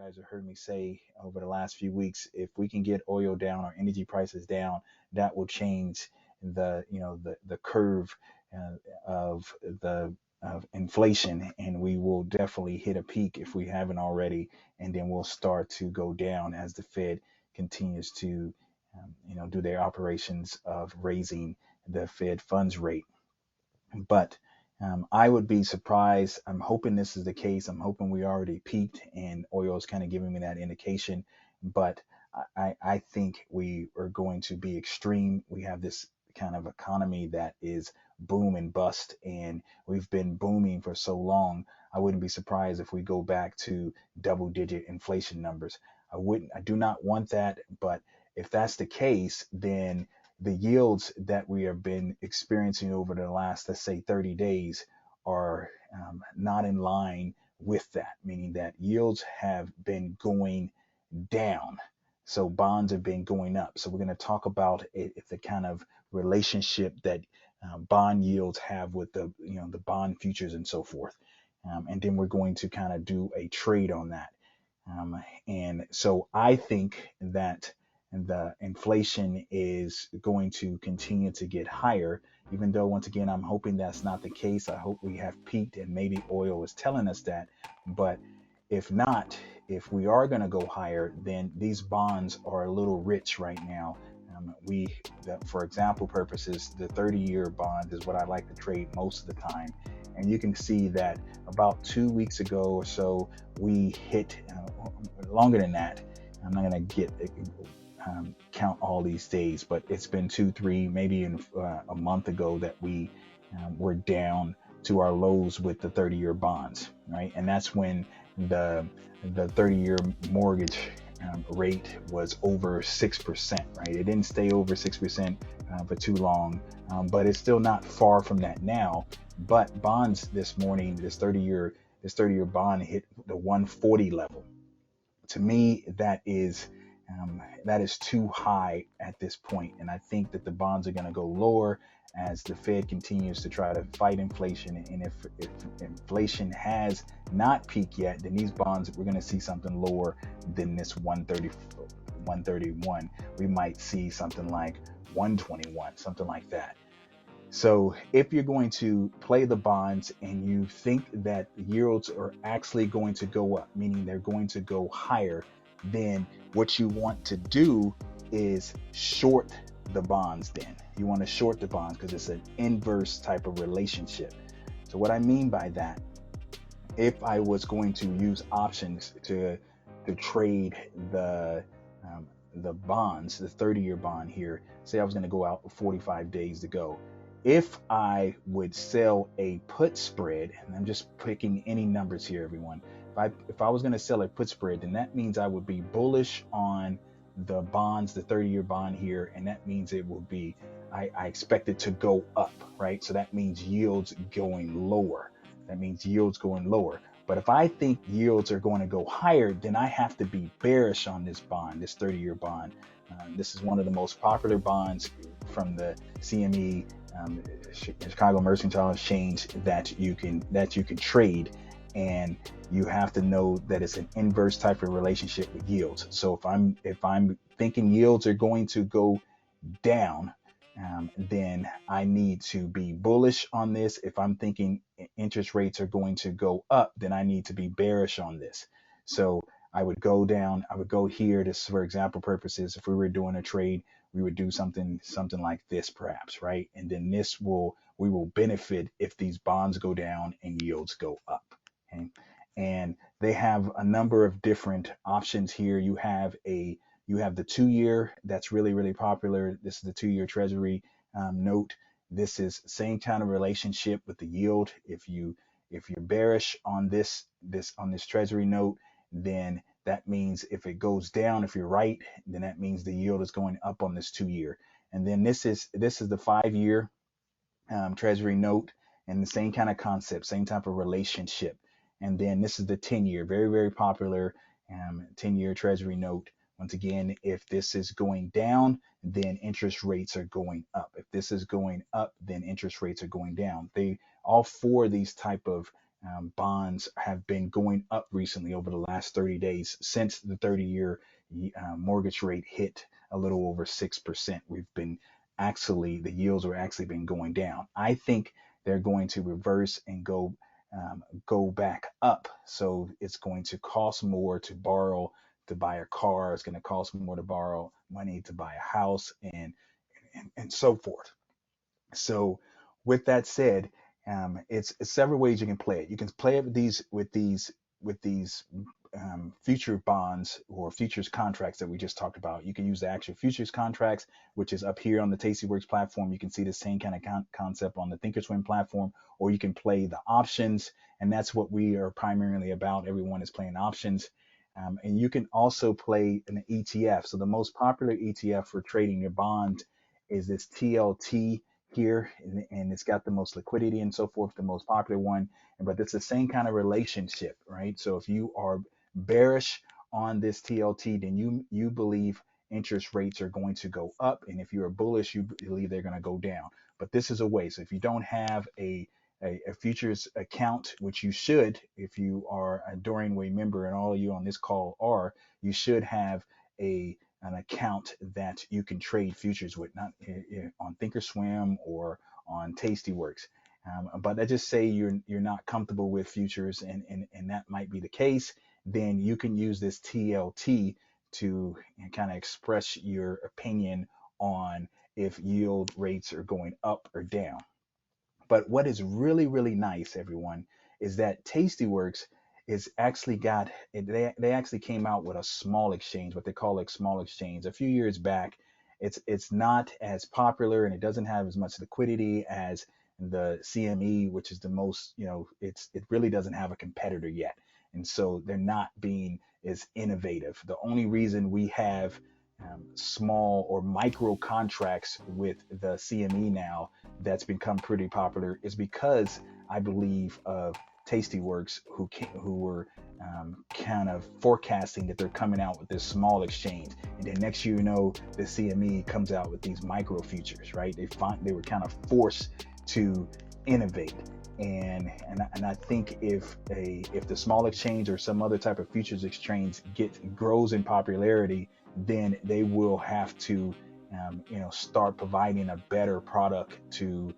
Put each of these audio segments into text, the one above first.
guys have heard me say over the last few weeks, if we can get oil down or energy prices down, that will change the curve uh, of the of inflation, and we will definitely hit a peak if we haven't already, and then we'll start to go down as the Fed continues to do their operations of raising the Fed funds rate. But I would be surprised. I'm hoping this is the case. I'm hoping we already peaked and oil is kind of giving me that indication. But I think we are going to be extreme. We have this kind of economy that is boom and bust, and we've been booming for so long. I wouldn't be surprised if we go back to double digit inflation numbers. I do not want that, but if that's the case, then the yields that we have been experiencing over the last, let's say, 30 days are not in line with that, meaning that yields have been going down. So bonds have been going up. So we're going to talk about the kind of relationship that bond yields have with the bond futures and so forth. And then we're going to kind of do a trade on that. And so I think that the inflation is going to continue to get higher, even though, once again, I'm hoping that's not the case. I hope we have peaked and maybe oil is telling us that. But if not, if we are going to go higher, then these bonds are a little rich right now. For example purposes, the 30-year bond is what I like to trade most of the time. And you can see that about 2 weeks ago or so, we hit longer than that. I'm not going to get count all these days, but it's been 2, 3, maybe a month ago that we were down to our lows with the 30-year bonds, right? And that's when the 30-year mortgage rate was over 6%, right? It didn't stay over 6% for too long, but it's still not far from that now. But bonds this morning, this 30-year bond hit the 140 level. To me, that is too high at this point, and I think that the bonds are going to go lower as the Fed continues to try to fight inflation. And if inflation has not peaked yet, then these bonds, we're going to see something lower than this 130, 131. We might see something like 121, something like that. So if you're going to play the bonds and you think that yields are actually going to go up, meaning they're going to go higher, then what you want to do is short the bonds. Then you want to short the bonds because it's an inverse type of relationship. So what I mean by that, if I was going to use options to trade the bonds, the 30-year bond here, say I was going to go out 45 days to go. If I would sell a put spread, and I'm just picking any numbers here, everyone. If I was going to sell a put spread, then that means I would be bullish on the bonds, the 30-year bond here, and that means it will be, I expect it to go up, right? So that means yields going lower. That means yields going lower. But if I think yields are going to go higher, then I have to be bearish on this bond, this 30-year bond. This is one of the most popular bonds from the CME, Chicago Mercantile Exchange, that you can trade, and you have to know that it's an inverse type of relationship with yields. So if I'm thinking yields are going to go down, then I need to be bullish on this. If I'm thinking interest rates are going to go up, then I need to be bearish on this. So I would go down, I would go here. This, for example purposes, if we were doing a trade, we would do something like this perhaps, right? And then we will benefit if these bonds go down and yields go up. Okay. And they have a number of different options here. You have the 2-year that's really, really popular. This is the 2-year Treasury note. This is same kind of relationship with the yield. If you're bearish on this Treasury note, then that means if it goes down, if you're right, then that means the yield is going up on this 2-year. And then this is the 5-year Treasury note, and the same kind of concept, same type of relationship. And then this is the 10-year, very, very popular 10-year Treasury note. Once again, if this is going down, then interest rates are going up. If this is going up, then interest rates are going down. All four of these type of bonds have been going up recently over the last 30 days since the 30-year mortgage rate hit a little over 6%. We've been actually, the yields are actually been going down. I think they're going to reverse and go back up. So it's going to cost more to borrow to buy a car. It's going to cost more to borrow money to buy a house and so forth. So, with that said, it's several ways you can play it. You can play it with these future bonds or futures contracts that we just talked about. You can use the actual futures contracts, which is up here on the TastyWorks platform. You can see the same kind of concept on the Thinkorswim platform, or you can play the options, and that's what we are primarily about. Everyone is playing options. And you can also play an ETF. So the most popular ETF for trading your bond is this TLT here, and it's got the most liquidity and so forth, the most popular one. But it's the same kind of relationship, right? So if you are bearish on this TLT, then you believe interest rates are going to go up, and if you're bullish, you believe they're going to go down. But this is a way. So if you don't have a futures account, which you should, if you are a Dorian Way member, and all of you on this call are, you should have an account that you can trade futures with, not on Thinkorswim or on TastyWorks. But I just say you're not comfortable with futures, and that might be the case. Then you can use this TLT to kind of express your opinion on if yield rates are going up or down. But what is really, really nice, everyone, is that TastyWorks is actually they actually came out with a small exchange, what they call a small exchange, a few years back. It's not as popular and it doesn't have as much liquidity as the CME, which is the most, it really doesn't have a competitor yet. And so they're not being as innovative. The only reason we have small or micro contracts with the CME now that's become pretty popular is because I believe of TastyWorks, who were kind of forecasting that they're coming out with this small exchange, and then next year, the CME comes out with these micro futures, right? They were kind of forced to innovate, and I think if the small exchange or some other type of futures exchange grows in popularity, then they will have to start providing a better product to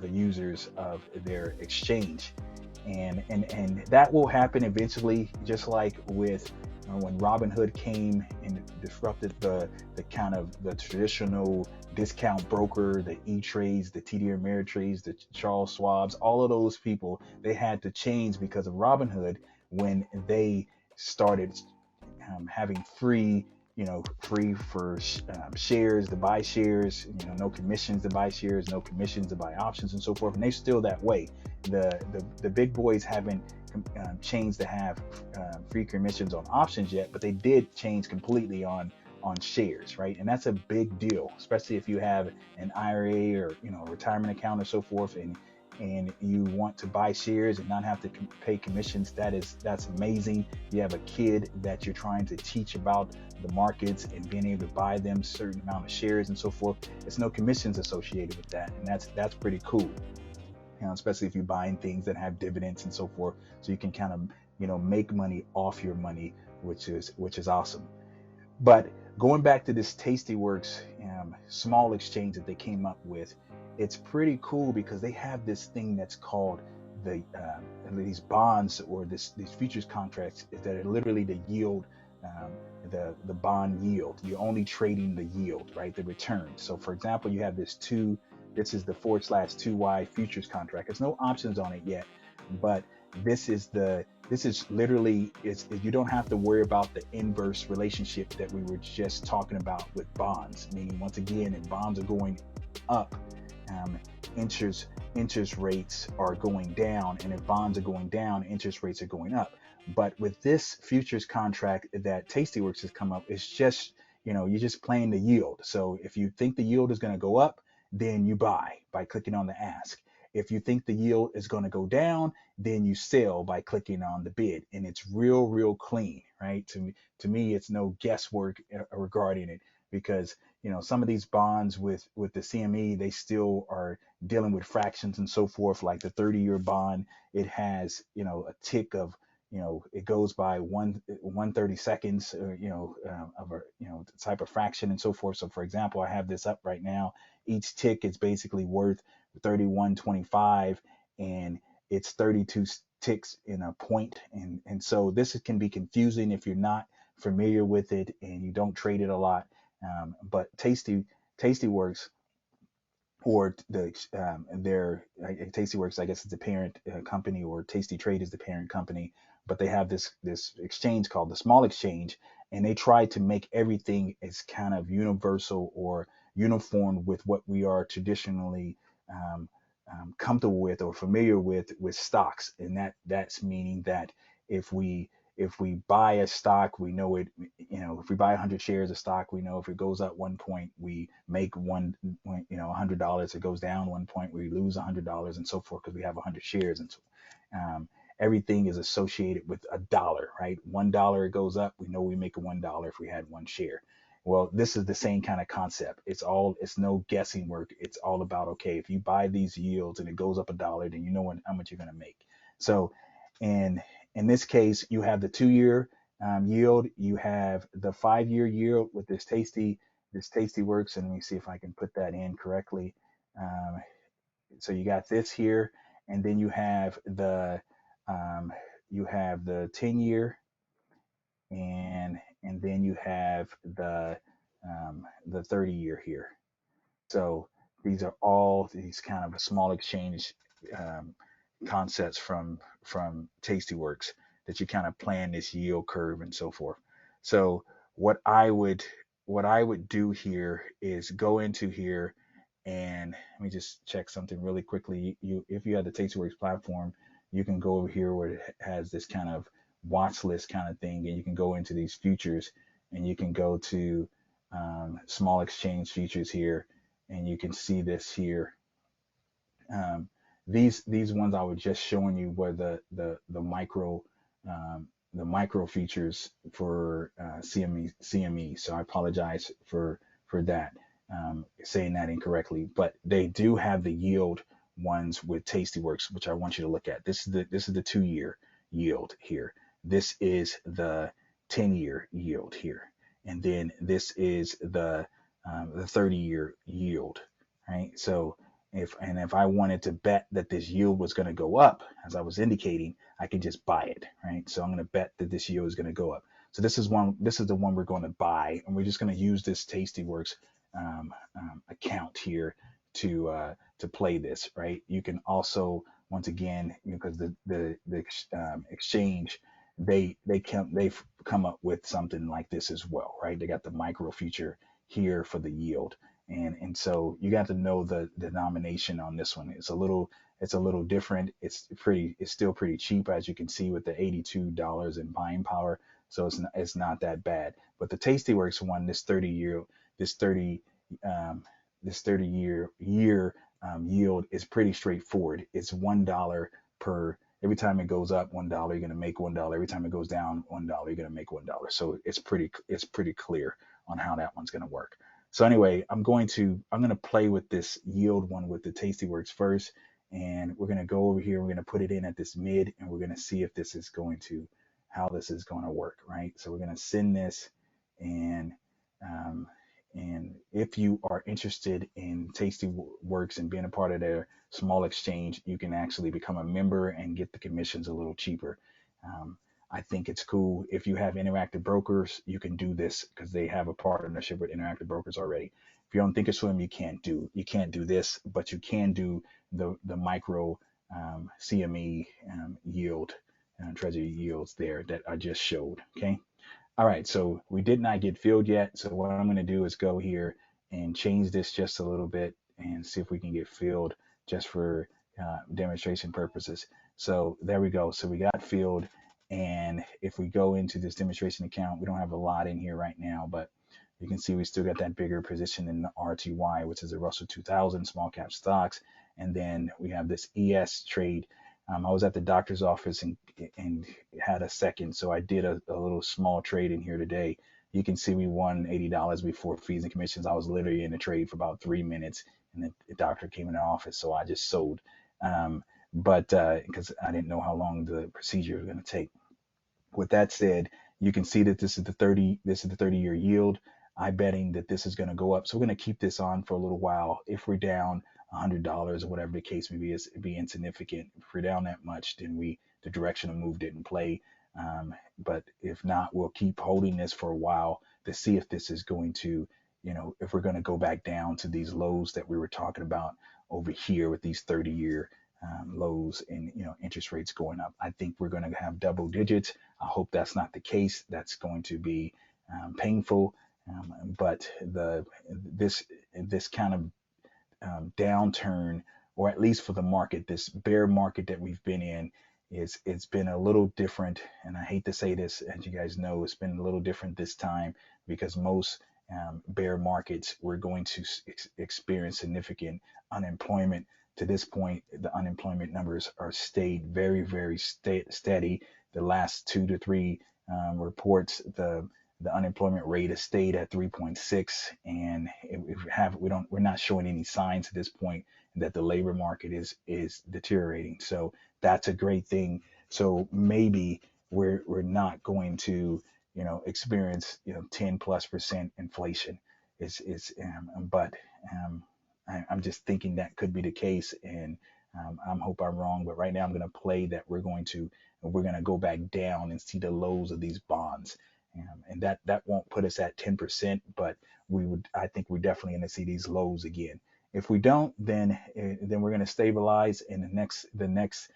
the users of their exchange, and that will happen eventually, just like with when Robinhood came and disrupted the kind of the traditional discount broker, the E-Trades, the TD Ameritrades, the Charles Schwabs, all of those people, they had to change because of Robinhood when they started having free for shares to buy shares, no commissions to buy shares, no commissions to buy options and so forth. And they're still that way. The big boys haven't changed to have free commissions on options yet, but they did change completely on shares, right? And that's a big deal, especially if you have an IRA or a retirement account or so forth, and you want to buy shares and not have to pay commissions. That's amazing. You have a kid that you're trying to teach about the markets and being able to buy them a certain amount of shares and so forth. There's no commissions associated with that, and that's pretty cool. Especially if you're buying things that have dividends and so forth, so you can kind of make money off your money, which is awesome. But going back to this TastyWorks small exchange that they came up with, it's pretty cool because they have this thing that's called these bonds or these futures contracts that are literally the yield, the bond yield. You're only trading the yield, right? The return. So for example, you have this is the /2Y futures contract. There's no options on it yet, but this is literally you don't have to worry about the inverse relationship that we were just talking about with bonds. Meaning, once again, if bonds are going up, interest rates are going down, and if bonds are going down, interest rates are going up. But with this futures contract that TastyWorks has come up, it's just you're just playing the yield. So if you think the yield is going to go up, then you buy by clicking on the ask. If you think the yield is going to go down, then you sell by clicking on the bid, and it's real clean, right? To me, it's no guesswork regarding it, because some of these bonds with the CME, they still are dealing with fractions and so forth. Like the 30-year bond, it has, a tick of, it goes by 1/32 or, of a, type of fraction and so forth. So for example, I have this up right now. Each tick is basically worth 31.25, and it's 32 ticks in a point. And so this can be confusing if you're not familiar with it and you don't trade it a lot. But TastyWorks, or their TastyWorks, I guess, is the parent company, or Tasty Trade is the parent company. But they have this exchange called the Small Exchange, and they try to make everything as kind of universal or uniform with what we are traditionally um, comfortable with or familiar with stocks. And that's meaning that if we if we buy a stock, we know it. If we buy 100 shares of stock, we know if it goes up 1 point, we make $100. It goes down 1 point, we lose $100, and so forth, because we have 100 shares. And so everything is associated with a dollar, right? $1 it goes up, we know we make a $1 if we had one share. Well, this is the same kind of concept. It's no guessing work. It's all about, okay, if you buy these yields and it goes up a dollar, then you know how much you're going to make. So in this case, you have the 2-year yield, you have the 5-year yield with this TastyWorks, and let me see if I can put that in correctly. Um, so you got this here, and then um, you have the 10-year, and then you have the 30-year here. So these are all these kind of a small exchange um, concepts from TastyWorks, that you kind of plan this yield curve and so forth. So what I would what I would do here is go into here, and let me just check something really quickly. If you have the TastyWorks platform, you can go over here where it has this kind of watch list kind of thing, and you can go into these futures, and you can go to small exchange futures here, and you can see this here. Um, these ones I was just showing you were the micro features for CME. So I apologize for that, saying that incorrectly. But they do have the yield ones with TastyWorks, which I want you to look at. This is the 2-year yield here. This is the 10-year yield here, and then this is the 30-year yield, right? So if I wanted to bet that this yield was going to go up, as I was indicating, I could just buy it, right? So I'm going to bet that this yield is going to go up. So this is the one we're going to buy, and we're just going to use this TastyWorks account here to play this, right? You can also, once again, because the exchange, they've come up with something like this as well, right? They got the micro feature here for the yield, and so you got to know the denomination on this one. It's a little different. It's still pretty cheap, as you can see, with the $82 in buying power. So it's not that bad. But the TastyWorks one, this 30 um, this 30-year yield is pretty straightforward. It's $1 per. Every time it goes up $1, you're gonna make $1. Every time it goes down $1, you're gonna make $1. So it's pretty clear on how that one's gonna work. So anyway, I'm gonna play with this yield one with the TastyWorks first, and we're gonna go over here. We're gonna put it in at this mid, and we're gonna see if this is going to how this is going to work, right? So we're gonna send this, and um, and if you are interested in TastyWorks and being a part of their small exchange, you can actually become a member and get the commissions a little cheaper. Um, I think it's cool. If you have Interactive Brokers, you can do this because they have a partnership with Interactive Brokers already. If you don't think it's for them, you can't do this, but you can do the micro CME yield, treasury yields there that I just showed. Okay. All right, so we did not get filled yet. So what I'm going to do is go here and change this just a little bit and see if we can get filled, just for demonstration purposes. So there we go. So we got filled. And if we go into this demonstration account, we don't have a lot in here right now, but you can see we still got that bigger position in the RTY, which is the Russell 2000 small cap stocks. And then we have this ES trade. I was at the doctor's office and had a second, so I did a little small trade in here today. You can see we won $80 before fees and commissions. I was literally in the trade for about 3 minutes, and the doctor came in the office, so I just sold. But because I didn't know how long the procedure was going to take. With that said, you can see that this is the 30-year yield. I'm betting that this is going to go up. So we're going to keep this on for a little while. If we're down $100 or whatever the case may be, it'd be insignificant. If we're down that much, then the directional move didn't play. But if not, we'll keep holding this for a while to see if this is going to, if we're going to go back down to these lows that we were talking about over here with these 30-year lows and interest rates going up. I think we're going to have double digits. I hope that's not the case. That's going to be painful. But this kind of downturn, or at least for the market, this bear market that we've been in, it's been a little different. And I hate to say this, as you guys know, it's been a little different this time because most bear markets we're going to experience significant unemployment. To this point, the unemployment numbers are stayed very, very steady. The last 2 to 3 reports, the unemployment rate has stayed at 3.6, and we're not showing any signs at this point that the labor market is deteriorating. So that's a great thing. So maybe we're not going to experience 10+% inflation. But I'm just thinking that could be the case, and I hope I'm wrong. But right now I'm going to play that we're going to go back down and see the lows of these bonds. And that won't put us at 10%, but I think we're definitely going to see these lows again. If we don't, then we're going to stabilize in the next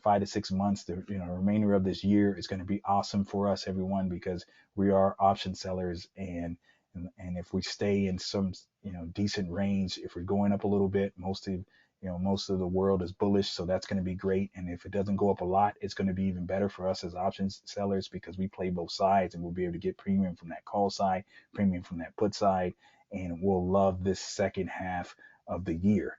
5 to 6 months. The remainder of this year is going to be awesome for us, everyone, because we are option sellers, and if we stay in some decent range, if we're going up a little bit, most of the world is bullish, so that's going to be great. And if it doesn't go up a lot, it's going to be even better for us as options sellers because we play both sides, and we'll be able to get premium from that call side, premium from that put side, and we'll love this second half of the year.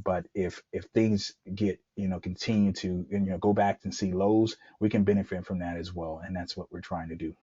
But if things get continue to go back and see lows, we can benefit from that as well, and that's what we're trying to do.